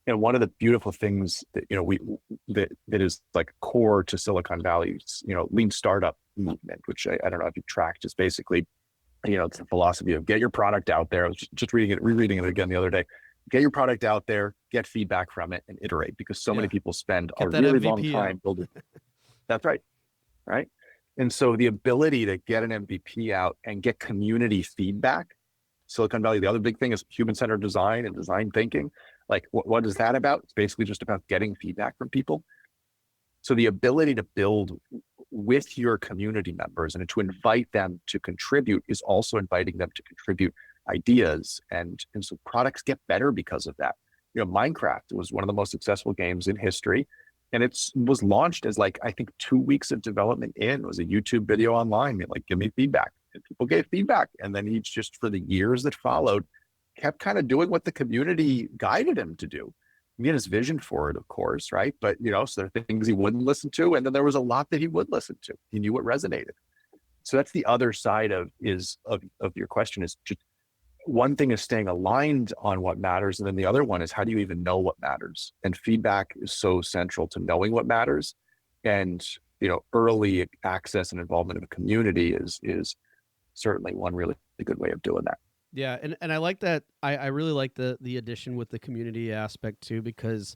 One of the beautiful things that that is like core to Silicon Valley's lean startup movement, which I don't know if you've tracked, is basically it's the philosophy of get your product out there. I was just rereading it again the other day. Get your product out there, get feedback from it, and iterate, because so many people spend a really long time building. That's right, right. And so the ability to get an MVP out and get community feedback. Silicon Valley, the other big thing is human-centered design and design thinking. Like, what is that about? It's basically just about getting feedback from people. So the ability to build with your community members and to invite them to contribute is also inviting them to contribute ideas. And so products get better because of that. Minecraft was one of the most successful games in history. And it was launched as, like, I think 2 weeks of development in. It was a YouTube video online, like, give me feedback. And people gave feedback. And then he just, for the years that followed, kept kind of doing what the community guided him to do. he had his vision for it, of course, right? But so there are things he wouldn't listen to, and then there was a lot that he would listen to. He knew what resonated. So that's the other side of your question, is just one thing is staying aligned on what matters, and then the other one is how do you even know what matters? And feedback is so central to knowing what matters. And early access and involvement of a community is certainly one really good way of doing that. Yeah, and I like that. I really like the addition with the community aspect too, because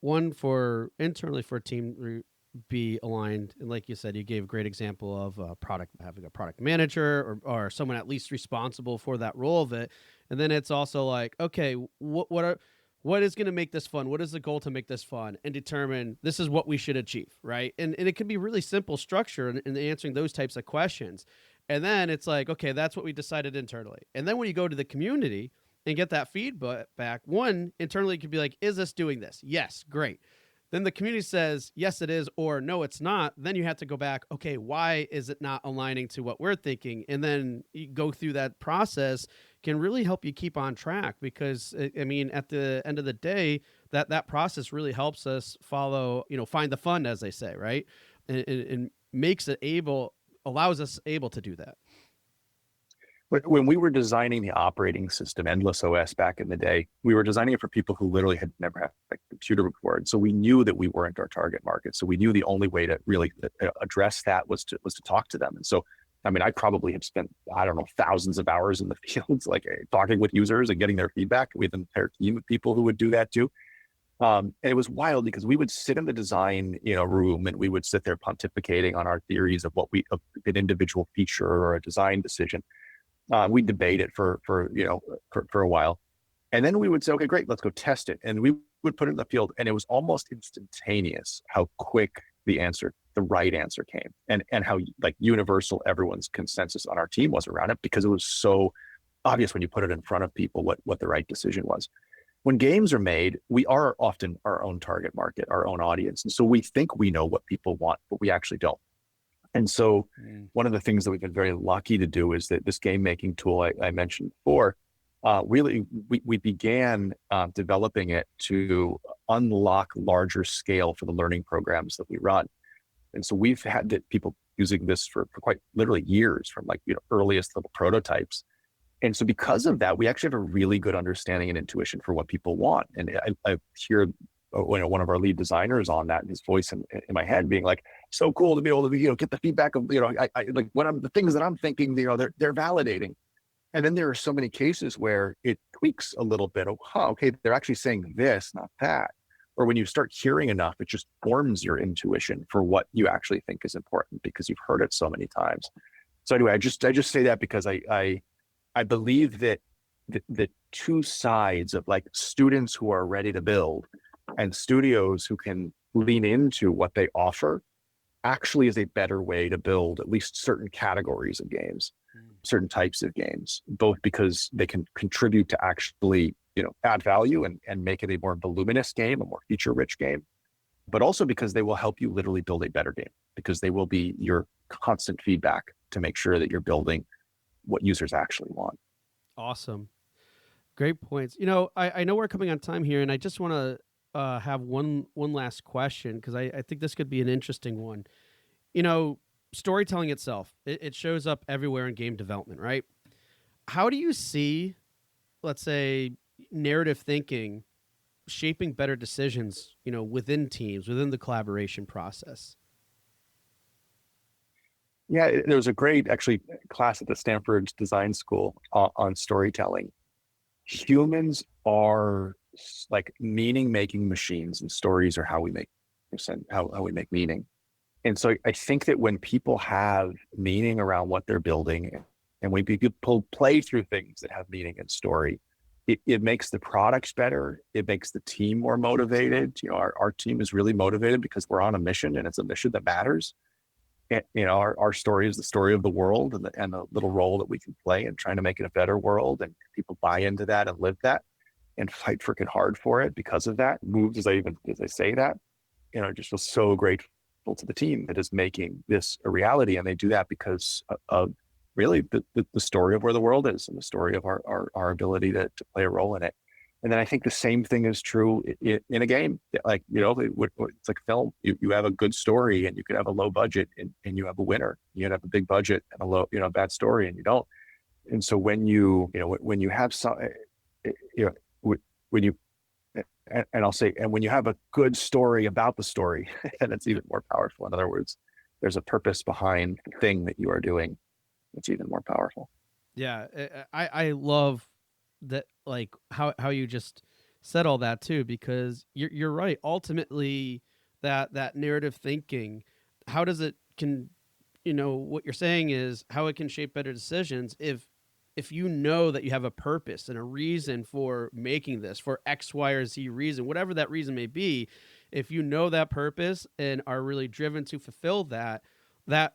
one, for internally for a team be aligned, and like you said, you gave a great example of having a product manager or someone at least responsible for that role of it. And then it's also like, okay, what is going to make this fun? What is the goal to make this fun? And determine this is what we should achieve, right? And it can be really simple structure in answering those types of questions. And then it's like, okay, that's what we decided internally. And then when you go to the community and get that feedback back, one, internally it could be like, is this doing this? Yes, great. Then the community says, yes, it is, or no, it's not. Then you have to go back, okay, why is it not aligning to what we're thinking? And then you go through that process can really help you keep on track, because, I mean, at the end of the day, that process really helps us find the fun, as they say, right? And makes it allows us able to do that. When we were designing the operating system, Endless OS, back in the day, we were designing it for people who literally had never had a computer before. And so we knew that we weren't our target market. So we knew the only way to really address that was to talk to them. And so, I mean, I probably have spent, I don't know, thousands of hours in the fields, like talking with users and getting their feedback. We had an entire team of people who would do that too. And it was wild because we would sit in the design, room, and we would sit there pontificating on our theories of an individual feature or a design decision. We debate it for a while, and then we would say, okay, great, let's go test it. And we would put it in the field, and it was almost instantaneous how quick the right answer came, and how like universal everyone's consensus on our team was around it, because it was so obvious when you put it in front of people what the right decision was. When games are made, we are often our own target market, our own audience, and so we think we know what people want, but we actually don't. And so one of the things that we've been very lucky to do is that this game making tool I mentioned before, really, we began developing it to unlock larger scale for the learning programs that we run. And so we've had people using this for quite literally years, from earliest little prototypes. And so because of that, we actually have a really good understanding and intuition for what people want. And I hear one of our lead designers on that, and his voice in my head being like, so cool to be able to get the feedback of I like the things that I'm thinking, they're validating. And then there are so many cases where it tweaks a little bit of, okay, they're actually saying this, not that. Or when you start hearing enough, it just forms your intuition for what you actually think is important, because you've heard it so many times. So anyway, I just say that because I believe that the two sides of like students who are ready to build and studios who can lean into what they offer actually is a better way to build at least certain categories of games, certain types of games, both because they can contribute to actually, add value and make it a more voluminous game, a more feature-rich game, but also because they will help you literally build a better game, because they will be your constant feedback to make sure that you're building what users actually want. Awesome. Great points. I know we're coming on time here, and I just want to have one last question, because I think this could be an interesting one. Storytelling itself, it shows up everywhere in game development, right? How do you see, let's say, narrative thinking shaping better decisions, within teams, within the collaboration process? Yeah, there was a great actually class at the Stanford Design School on storytelling. Humans are like meaning-making machines, and stories are how we make how we make meaning. And so I think that when people have meaning around what they're building, and when people play through things that have meaning and story, it makes the products better. It makes the team more motivated. Our team is really motivated because we're on a mission, and it's a mission that matters. And, our story is the story of the world, and the little role that we can play in trying to make it a better world. And people buy into that and live that and fight freaking hard for it because of that. Moved as I say that, I just feel so grateful to the team that is making this a reality. And they do that because of really the story of where the world is, and the story of our ability to play a role in it. And then I think the same thing is true in a game. Like, it's like film. You have a good story and you could have a low budget and you have a winner. You could have a big budget and a low, bad story and you don't. And so when you have some, you know, when you, and I'll say, and when you have a good story about the story, and it's even more powerful. In other words, there's a purpose behind the thing that you are doing. It's even more powerful. Yeah, I love that, like how you just said all that too, because you're right. Ultimately, that narrative thinking, how does it can, what you're saying is how it can shape better decisions if you know that you have a purpose and a reason for making this for X, Y, or Z reason, whatever that reason may be. If you know that purpose and are really driven to fulfill that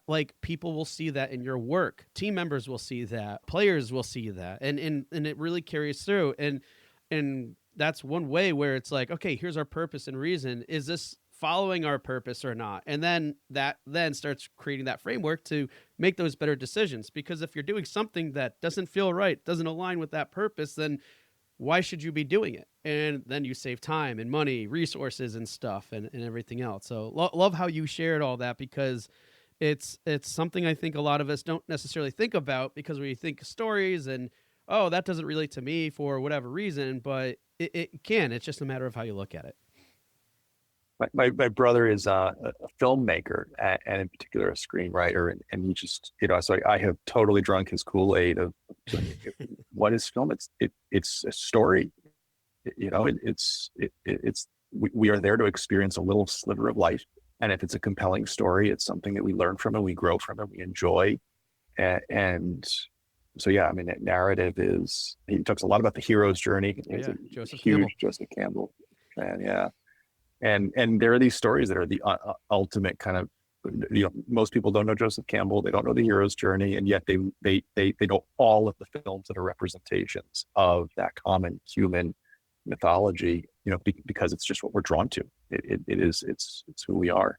like people will see that in your work, team members will see that, players will see that, and it really carries through. And that's one way where it's like, okay, here's our purpose and reason. Is this following our purpose or not? And then that then starts creating that framework to make those better decisions. Because if you're doing something that doesn't feel right, doesn't align with that purpose, then why should you be doing it? And then you save time and money, resources and stuff, and everything else. So love how you shared all that, because it's something I think a lot of us don't necessarily think about, because we think stories and, oh, that doesn't relate to me for whatever reason, but it can. It's just a matter of how you look at it. My brother is a filmmaker and in particular a screenwriter, and he just, so I have totally drunk his Kool-Aid of what is film? It's a story, we are there to experience a little sliver of life. And if it's a compelling story, it's something that we learn from and we grow from and we enjoy. And so, yeah, I mean, that narrative he talks a lot about the hero's journey. He's a Joseph huge Campbell. Joseph Campbell fan, yeah. And there are these stories that are the ultimate kind of, most people don't know Joseph Campbell, they don't know the hero's journey, and yet they know all of the films that are representations of that common human mythology, because it's just what we're drawn to. It's who we are.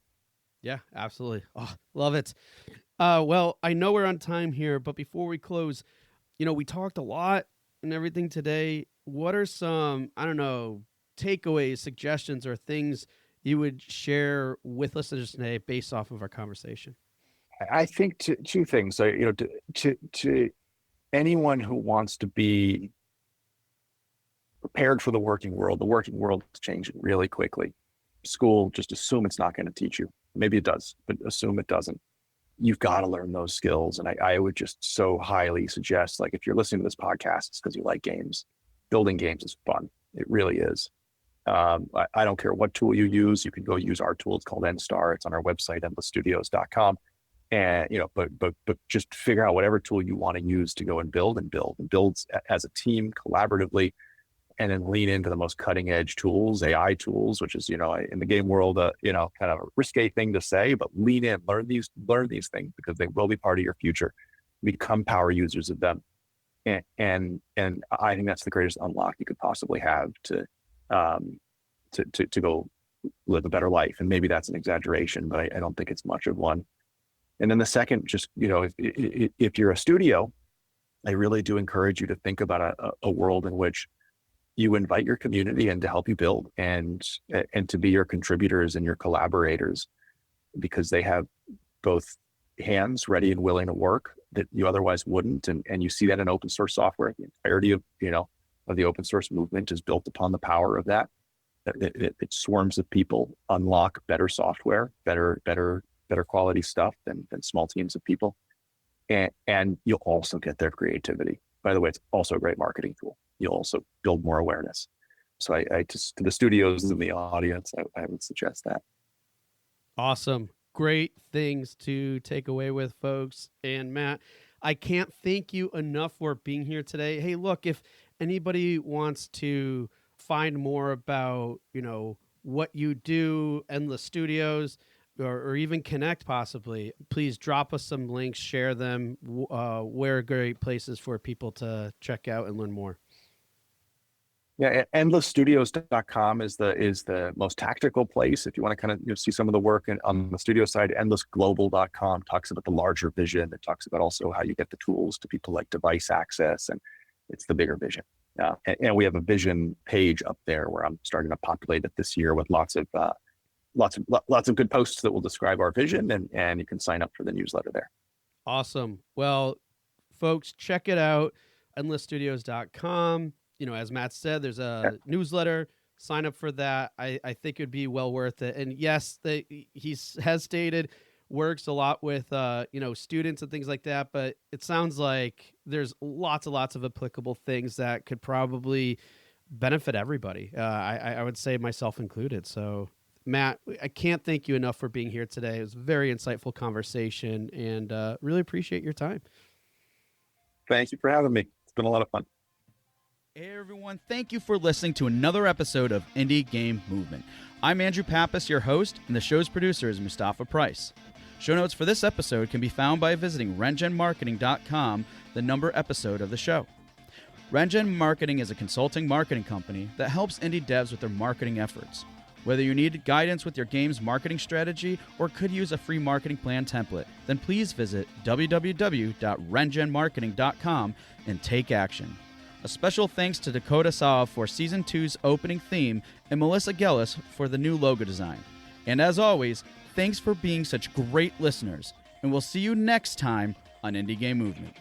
Yeah, absolutely. Oh, love it. Well, I know we're on time here, but before we close, we talked a lot and everything today. What are some, I don't know, takeaways, suggestions, or things you would share with listeners today based off of our conversation? I think two things. So, to anyone who wants to be prepared for the working world is changing really quickly. School, just assume it's not going to teach you. Maybe it does, but assume it doesn't. You've got to learn those skills. And I would just so highly suggest, like, if you're listening to this podcast, it's because you like games. Building games is fun. It really is. I don't care what tool you use. You can go use our tool. It's called NStar. It's on our website, endlessstudios.com. And, but just figure out whatever tool you want to use to go and build as a team collaboratively, and then lean into the most cutting edge tools, AI tools, which is, in the game world, kind of a risque thing to say, but lean in, learn these things, because they will be part of your future. Become power users of them. And I think that's the greatest unlock you could possibly have to go live a better life. And maybe that's an exaggeration, but I don't think it's much of one. And then the second, just, if you're a studio, I really do encourage you to think about a world in which you invite your community in to help you build and to be your contributors and your collaborators, because they have both hands ready and willing to work that you otherwise wouldn't. And you see that in open source software. The entirety of the open source movement is built upon the power of that. It swarms of people unlock better software, better quality stuff than small teams of people. And you'll also get their creativity. By the way, it's also a great marketing tool. You'll also build more awareness. So I just, to the studios in the audience, I would suggest that. Awesome. Great things to take away with, folks. And Matt, I can't thank you enough for being here today. Hey, look, if anybody wants to find more about, what you do, Endless Studios, or even connect possibly, please drop us some links, share them, where are great places for people to check out and learn more. Yeah, endlessstudios.com is the most tactical place if you want to kind of see some of the work. And on the studio side, endlessglobal.com talks about the larger vision. It talks about also how you get the tools to people like device access, and it's the bigger vision. And we have a vision page up there where I'm starting to populate it this year with lots of good posts that will describe our vision, and you can sign up for the newsletter there. Awesome. Well, folks, check it out, endlessstudios.com. As Matt said, there's a newsletter. Sign up for that. I think it'd be well worth it. And yes, he has stated works a lot with students and things like that, but it sounds like there's lots and lots of applicable things that could probably benefit everybody. I would say myself included. So Matt, I can't thank you enough for being here today. It was a very insightful conversation, and really appreciate your time. Thank you for having me. It's been a lot of fun. Hey everyone, thank you for listening to another episode of Indie Game Movement. I'm Andrew Pappas, your host, and the show's producer is Mustafa Price. Show notes for this episode can be found by visiting rengenmarketing.com, the number episode of the show. Rengen Marketing is a consulting marketing company that helps indie devs with their marketing efforts. Whether you need guidance with your game's marketing strategy or could use a free marketing plan template, then please visit www.rengenmarketing.com and take action. A special thanks to Dakota Saw for Season 2's opening theme and Melissa Gellis for the new logo design. And as always, thanks for being such great listeners, and we'll see you next time on Indie Game Movement.